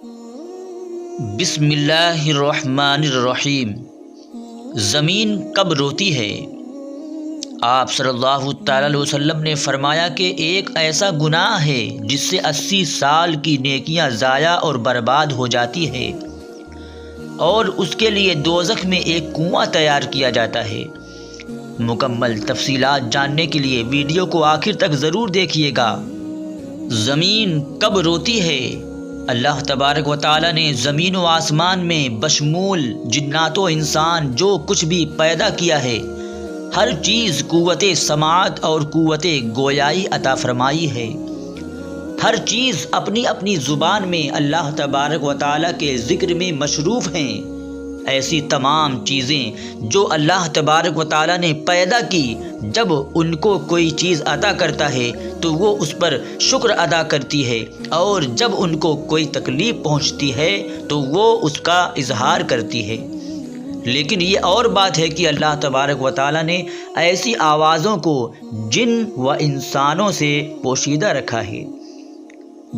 بسم اللہ الرحمن الرحیم۔ زمین کب روتی ہے؟ آپ صلی اللہ تعالی علیہ وسلم نے فرمایا کہ ایک ایسا گناہ ہے جس سے 80 سال کی نیکیاں ضائع اور برباد ہو جاتی ہے، اور اس کے لیے دوزخ میں ایک کنواں تیار کیا جاتا ہے۔ مکمل تفصیلات جاننے کے لیے ویڈیو کو آخر تک ضرور دیکھیے گا۔ زمین کب روتی ہے؟ اللہ تبارک و تعالی نے زمین و آسمان میں بشمول جنات و انسان جو کچھ بھی پیدا کیا ہے، ہر چیز قوت سماعت اور قوت گویائی عطا فرمائی ہے۔ ہر چیز اپنی اپنی زبان میں اللہ تبارک و تعالی کے ذکر میں مصروف ہیں۔ ایسی تمام چیزیں جو اللہ تبارک و تعالی نے پیدا کی، جب ان کو کوئی چیز عطا کرتا ہے تو وہ اس پر شکر ادا کرتی ہے، اور جب ان کو کوئی تکلیف پہنچتی ہے تو وہ اس کا اظہار کرتی ہے۔ لیکن یہ اور بات ہے کہ اللہ تبارک و تعالی نے ایسی آوازوں کو جن و انسانوں سے پوشیدہ رکھا ہے۔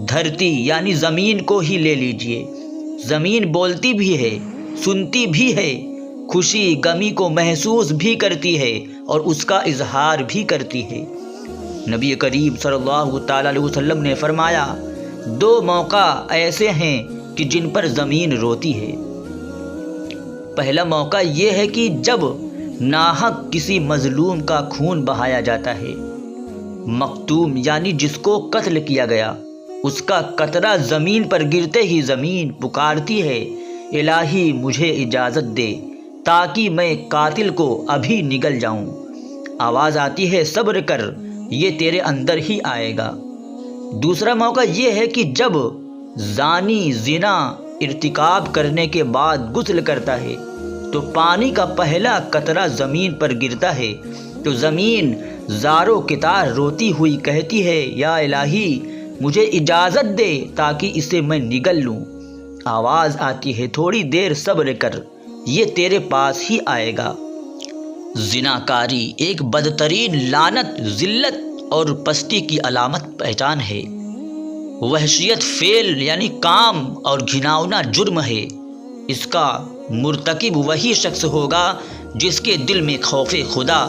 دھرتی یعنی زمین کو ہی لے لیجئے، زمین بولتی بھی ہے، سنتی بھی ہے، خوشی غمی کو محسوس بھی کرتی ہے اور اس کا اظہار بھی کرتی ہے۔ نبی کریم صلی اللہ تعالی علیہ وسلم نے فرمایا، 2 موقع ایسے ہیں کہ جن پر زمین روتی ہے۔ پہلا موقع یہ ہے کہ جب ناحق کسی مظلوم کا خون بہایا جاتا ہے، مقتول یعنی جس کو قتل کیا گیا، اس کا قطرہ زمین پر گرتے ہی زمین پکارتی ہے، الہی مجھے اجازت دے تاکہ میں قاتل کو ابھی نگل جاؤں۔ آواز آتی ہے، صبر کر، یہ تیرے اندر ہی آئے گا۔ دوسرا موقع یہ ہے کہ جب زانی زنا ارتکاب کرنے کے بعد غسل کرتا ہے تو پانی کا پہلا قطرہ زمین پر گرتا ہے تو زمین زاروں کتار روتی ہوئی کہتی ہے، یا الہی مجھے اجازت دے تاکہ اسے میں نگل لوں۔ آواز آتی ہے، تھوڑی دیر صبر کر، یہ تیرے پاس ہی آئے گا۔ زناکاری ایک بدترین لعنت، ذلت اور پستی کی علامت پہچان ہے۔ وحشیت فعل یعنی کام اور گھناؤنا جرم ہے۔ اس کا مرتکب وہی شخص ہوگا جس کے دل میں خوف خدا،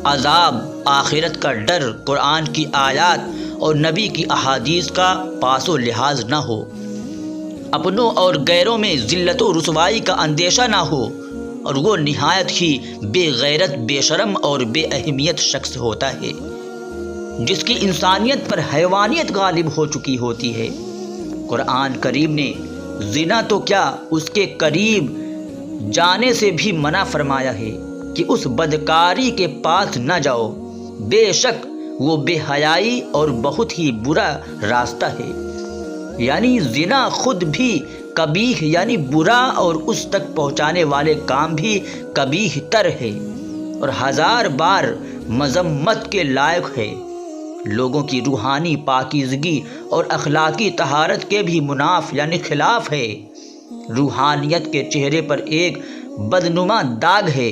عذاب آخرت کا ڈر، قرآن کی آیات اور نبی کی احادیث کا پاس و لحاظ نہ ہو، اپنوں اور غیروں میں ذلت و رسوائی کا اندیشہ نہ ہو، اور وہ نہایت ہی بے غیرت، بے شرم اور بے اہمیت شخص ہوتا ہے جس کی انسانیت پر حیوانیت غالب ہو چکی ہوتی ہے۔ قرآن کریم نے زنا تو کیا، اس کے قریب جانے سے بھی منع فرمایا ہے کہ اس بدکاری کے پاس نہ جاؤ، بے شک وہ بے حیائی اور بہت ہی برا راستہ ہے۔ یعنی زنا خود بھی قبیح یعنی برا، اور اس تک پہنچانے والے کام بھی قبیح تر ہے اور 1000 بار مذمت کے لائق ہے۔ لوگوں کی روحانی پاکیزگی اور اخلاقی طہارت کے بھی مناف یعنی خلاف ہے۔ روحانیت کے چہرے پر ایک بدنما داغ ہے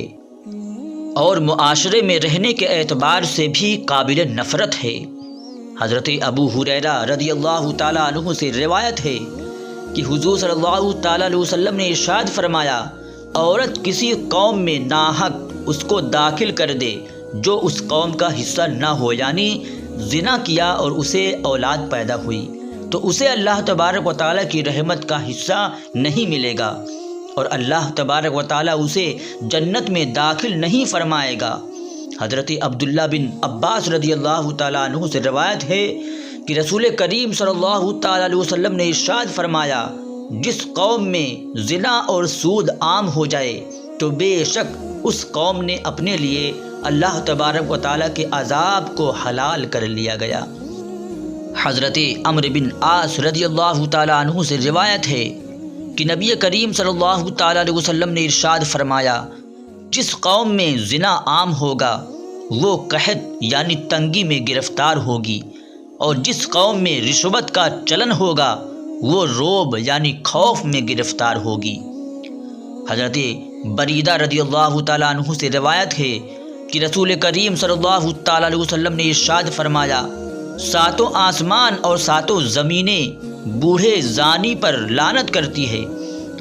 اور معاشرے میں رہنے کے اعتبار سے بھی قابل نفرت ہے۔ حضرت ابو ہریرہ رضی اللہ تعالیٰ عنہ سے روایت ہے کہ حضور صلی اللہ تعالیٰ علیہ وسلم نے ارشاد فرمایا، عورت کسی قوم میں ناحق اس کو داخل کر دے جو اس قوم کا حصہ نہ ہو، یعنی زنا کیا اور اسے اولاد پیدا ہوئی، تو اسے اللہ تبارک و تعالیٰ کی رحمت کا حصہ نہیں ملے گا، اور اللہ تبارک و تعالیٰ اسے جنت میں داخل نہیں فرمائے گا۔ حضرت عبداللہ بن عباس رضی اللہ تعالیٰ عنہ سے روایت ہے کہ رسول کریم صلی اللہ تعالیٰ علیہ وسلم نے ارشاد فرمایا، جس قوم میں زنا اور سود عام ہو جائے تو بے شک اس قوم نے اپنے لیے اللہ تبارک و تعالیٰ کے عذاب کو حلال کر لیا گیا۔ حضرت عمرو بن عاص رضی اللہ تعالیٰ عنہ سے روایت ہے کہ نبی کریم صلی اللہ تعالیٰ علیہ وسلم نے ارشاد فرمایا، جس قوم میں زنا عام ہوگا وہ قحط یعنی تنگی میں گرفتار ہوگی، اور جس قوم میں رشوت کا چلن ہوگا وہ روب یعنی خوف میں گرفتار ہوگی۔ حضرت بریدہ رضی اللہ تعالیٰ عنہ سے روایت ہے کہ رسول کریم صلی اللہ تعالیٰ علیہ وسلم نے ارشاد فرمایا، 7 آسمان اور 7 زمینیں بوڑھے زانی پر لعنت کرتی ہے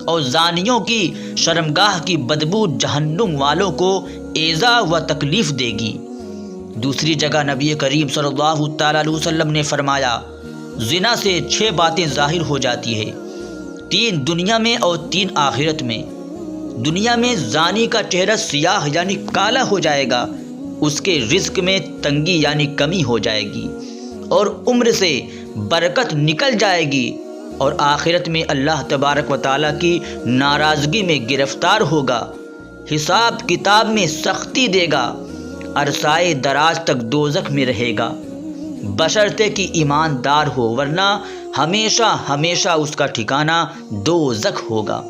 اور زانیوں کی شرمگاہ کی بدبو جہنم والوں کو ایذا و تکلیف دے گی۔ دوسری جگہ نبی کریم صلی اللہ تعالیٰ علیہ وسلم نے فرمایا، زنا سے 6 باتیں ظاہر ہو جاتی ہے، 3 دنیا میں اور 3 آخرت میں۔ دنیا میں زانی کا چہرہ سیاہ یعنی کالا ہو جائے گا، اس کے رزق میں تنگی یعنی کمی ہو جائے گی، اور عمر سے برکت نکل جائے گی، اور آخرت میں اللہ تبارک و تعالیٰ کی ناراضگی میں گرفتار ہوگا، حساب کتاب میں سختی دے گا، عرصۂ دراز تک دوزخ میں رہے گا، بشرطے کہ ایماندار ہو، ورنہ ہمیشہ ہمیشہ اس کا ٹھکانہ دوزخ ہوگا۔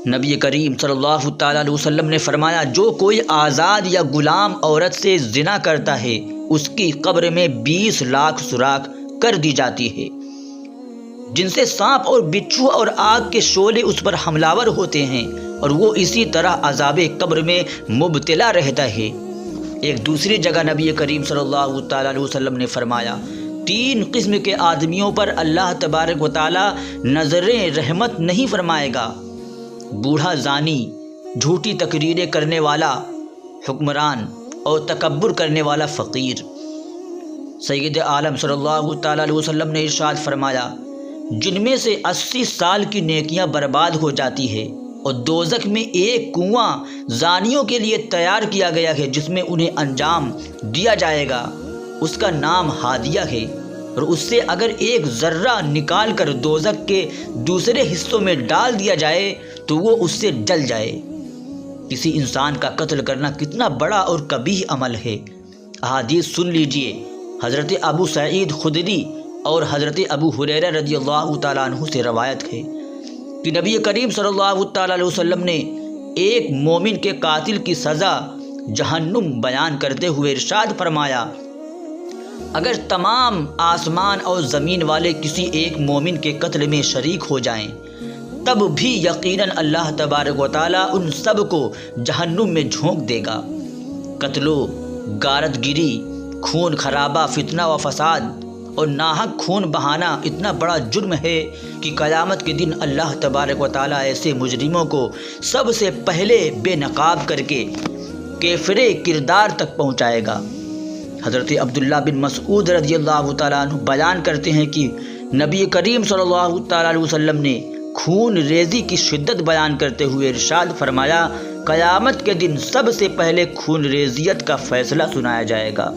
نبی کریم صلی اللہ تعالیٰ علیہ وسلم نے فرمایا، جو کوئی آزاد یا غلام عورت سے زنا کرتا ہے اس کی قبر میں 20 لاکھ سوراخ کر دی جاتی ہے، جن سے سانپ اور بچھو اور آگ کے شعلے اس پر حملہ ہوتے ہیں، اور وہ اسی طرح عذاب قبر میں مبتلا رہتا ہے۔ ایک دوسری جگہ نبی کریم صلی اللہ تعالیٰ علیہ وسلم نے فرمایا، 3 قسم کے آدمیوں پر اللہ تبارک و تعالیٰ نظر رحمت نہیں فرمائے گا: بوڑھا زانی، جھوٹی تقریریں کرنے والا حکمران، اور تکبر کرنے والا فقیر۔ سید عالم صلی اللہ تعالیٰ علیہ وسلم نے ارشاد فرمایا، جن میں سے 80 سال کی نیکیاں برباد ہو جاتی ہے، اور دوزخ میں ایک کنواں زانیوں کے لیے تیار کیا گیا ہے جس میں انہیں انجام دیا جائے گا، اس کا نام ہادیہ ہے، اور اس سے اگر ایک ذرہ نکال کر دوزخ کے دوسرے حصوں میں ڈال دیا جائے تو وہ اس سے جل جائے۔ کسی انسان کا قتل کرنا کتنا بڑا اور قبیح عمل ہے۔ احادیث سن لیجئے۔ حضرت ابو سعید خدری اور حضرت ابو ہریرہ رضی اللہ تعالیٰ عنہ سے روایت ہے کہ نبی کریم صلی اللہ تعالیٰ علیہ وسلم نے ایک مومن کے قاتل کی سزا جہنم بیان کرتے ہوئے ارشاد فرمایا، اگر تمام آسمان اور زمین والے کسی ایک مومن کے قتل میں شریک ہو جائیں تب بھی یقیناً اللہ تبارک و تعالیٰ ان سب کو جہنم میں جھونک دے گا۔ قتل و غارت گری، خون خرابہ، فتنہ و فساد اور ناحق خون بہانا اتنا بڑا جرم ہے کہ قیامت کے دن اللہ تبارک و تعالیٰ ایسے مجرموں کو سب سے پہلے بے نقاب کر کے کیفر کردار تک پہنچائے گا۔ حضرت عبداللہ بن مسعود رضی اللہ تعالیٰ عنہ بیان کرتے ہیں کہ نبی کریم صلی اللہ تعالیٰ علیہ وسلم نے خون ریزی کی شدت بیان کرتے ہوئے ارشاد فرمایا، قیامت کے دن سب سے پہلے خون ریزیت کا فیصلہ سنایا جائے گا۔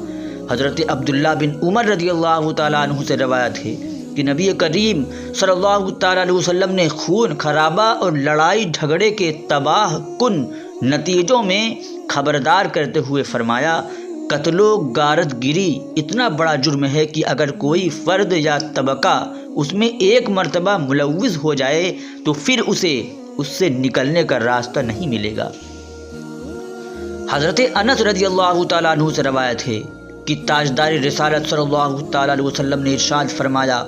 حضرت عبداللہ بن عمر رضی اللہ تعالیٰ عنہ سے روایت ہے کہ نبی کریم صلی اللہ تعالیٰ علیہ وسلم نے خون خرابہ اور لڑائی جھگڑے کے تباہ کن نتیجوں میں خبردار کرتے ہوئے فرمایا، قتل و غارت گری اتنا بڑا جرم ہے کہ اگر کوئی فرد یا طبقہ اس میں ایک مرتبہ ملوث ہو جائے تو پھر اسے اس سے نکلنے کا راستہ نہیں ملے گا۔ حضرت انس رضی اللہ تعالیٰ عنہ سے روایت ہے کہ تاجدار رسالت صلی اللہ تعالیٰ علیہ وسلم نے ارشاد فرمایا،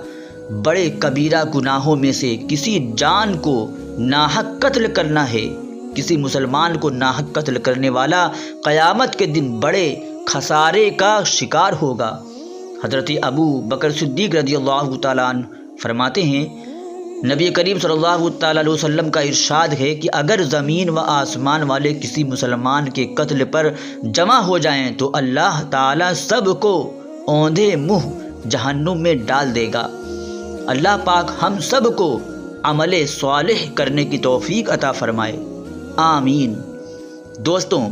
بڑے کبیرہ گناہوں میں سے کسی جان کو ناحق قتل کرنا ہے۔ کسی مسلمان کو ناحق قتل کرنے والا قیامت کے دن بڑے خسارے کا شکار ہوگا۔ حضرت ابو بکر صدیق رضی اللہ تعالیٰ عنہ فرماتے ہیں، نبی کریم صلی اللہ تعالیٰ علیہ وسلم کا ارشاد ہے کہ اگر زمین و آسمان والے کسی مسلمان کے قتل پر جمع ہو جائیں تو اللہ تعالیٰ سب کو اوندھے منہ جہنم میں ڈال دے گا۔ اللہ پاک ہم سب کو عمل صالح کرنے کی توفیق عطا فرمائے، آمین۔ دوستوں،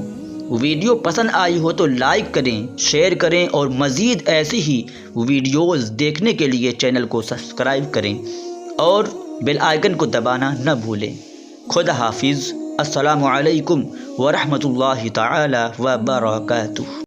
ویڈیو پسند آئی ہو تو لائک کریں، شیئر کریں، اور مزید ایسی ہی ویڈیوز دیکھنے کے لیے چینل کو سبسکرائب کریں اور بیل آئیکن کو دبانا نہ بھولیں۔ خدا حافظ۔ السلام علیکم ورحمۃ اللہ تعالی وبرکاتہ۔